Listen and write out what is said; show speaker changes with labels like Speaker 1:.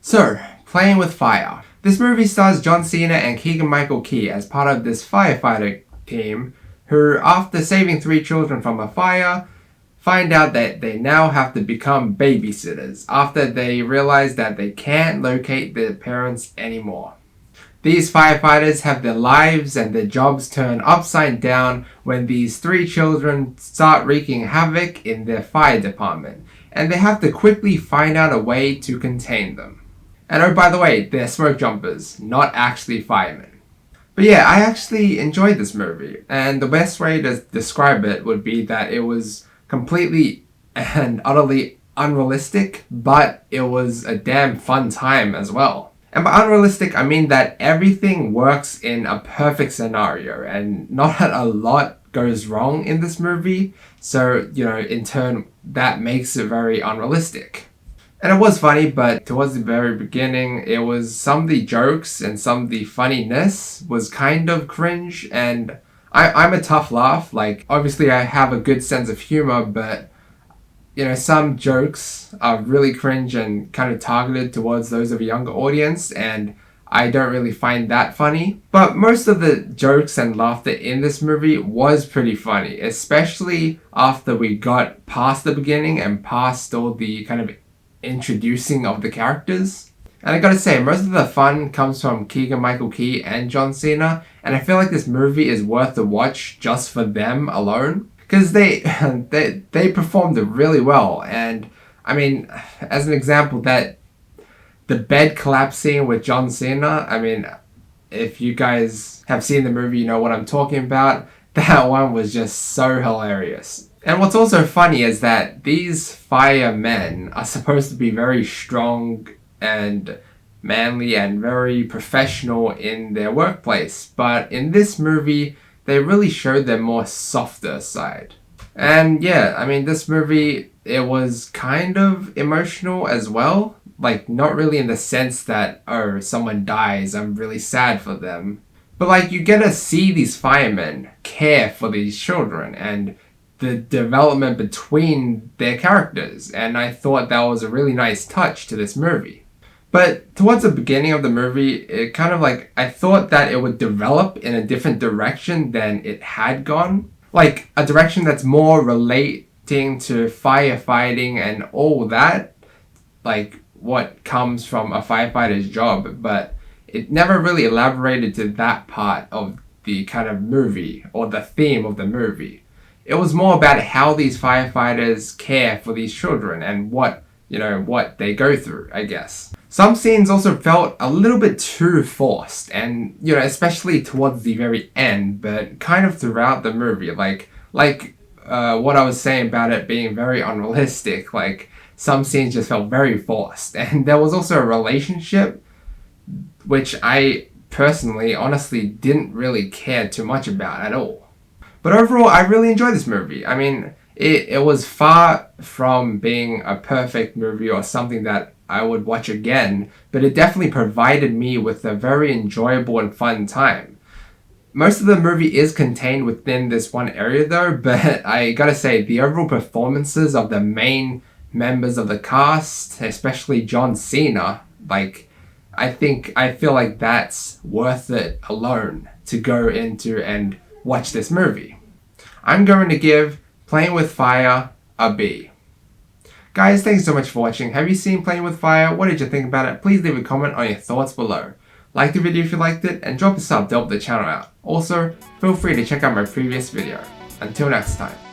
Speaker 1: So, Playing with Fire. This movie stars John Cena and Keegan-Michael as part of this firefighter team who, after saving 3 children from a fire, find out that they now have to become babysitters after they realize that they can't locate their parents anymore. These firefighters have their lives and their jobs turned upside down when these 3 children start wreaking havoc in their fire department, and they have to quickly find out a way to contain them. And oh, by the way, they're smoke jumpers, not actually firemen. But yeah, I actually enjoyed this movie, and the best way to describe it would be that it was completely and utterly unrealistic, but it was a damn fun time as well. And by unrealistic, I mean that everything works in a perfect scenario, and not a lot goes wrong in this movie, so, in turn, that makes it very unrealistic. And it was funny, but towards the very beginning, it was some of the jokes and some of the funniness was kind of cringe, and I'm a tough laugh. Like, obviously I have a good sense of humor, but, some jokes are really cringe and kind of targeted towards those of a younger audience, and I don't really find that funny. But most of the jokes and laughter in this movie was pretty funny, especially after we got past the beginning and past all the kind of introducing of the characters. And I gotta say, most of the fun comes from Keegan-Michael and John Cena, and I feel like this movie is worth the watch just for them alone, because they performed really well. And I mean, as an example, that the bed collapsing with John Cena, I mean, if you guys have seen the movie, you know what I'm talking about. That one was just so hilarious. And what's also funny is that these firemen are supposed to be very strong and manly and very professional in their workplace, but in this movie they really showed their more softer side. And yeah, I mean, this movie, it was kind of emotional as well, like not really in the sense that, oh, someone dies, I'm really sad for them, but like you get to see these firemen care for these children and the development between their characters, and I thought that was a really nice touch to this movie. But towards the beginning of the movie, it kind of like, I thought that it would develop in a different direction than it had gone. Like a direction that's more relating to firefighting and all that, like what comes from a firefighter's job, but it never really elaborated to that part of the kind of movie or the theme of the movie. It was more about how these firefighters care for these children and what they go through, I guess. Some scenes also felt a little bit too forced, and, especially towards the very end, but kind of throughout the movie. Like what I was saying about it being very unrealistic, like some scenes just felt very forced. And there was also a relationship which I personally, honestly, didn't really care too much about at all. But overall, I really enjoyed this movie. I mean, it was far from being a perfect movie or something that I would watch again, but it definitely provided me with a very enjoyable and fun time. Most of the movie is contained within this one area though, but I gotta say, the overall performances of the main members of the cast, especially John Cena, like, I feel like that's worth it alone to go into and watch this movie. I'm going to give Playing with Fire a B. Guys, thanks so much for watching. Have you seen Playing with Fire? What did you think about it? Please leave a comment on your thoughts below. Like the video if you liked it, and drop a sub to help the channel out. Also, feel free to check out my previous video. Until next time.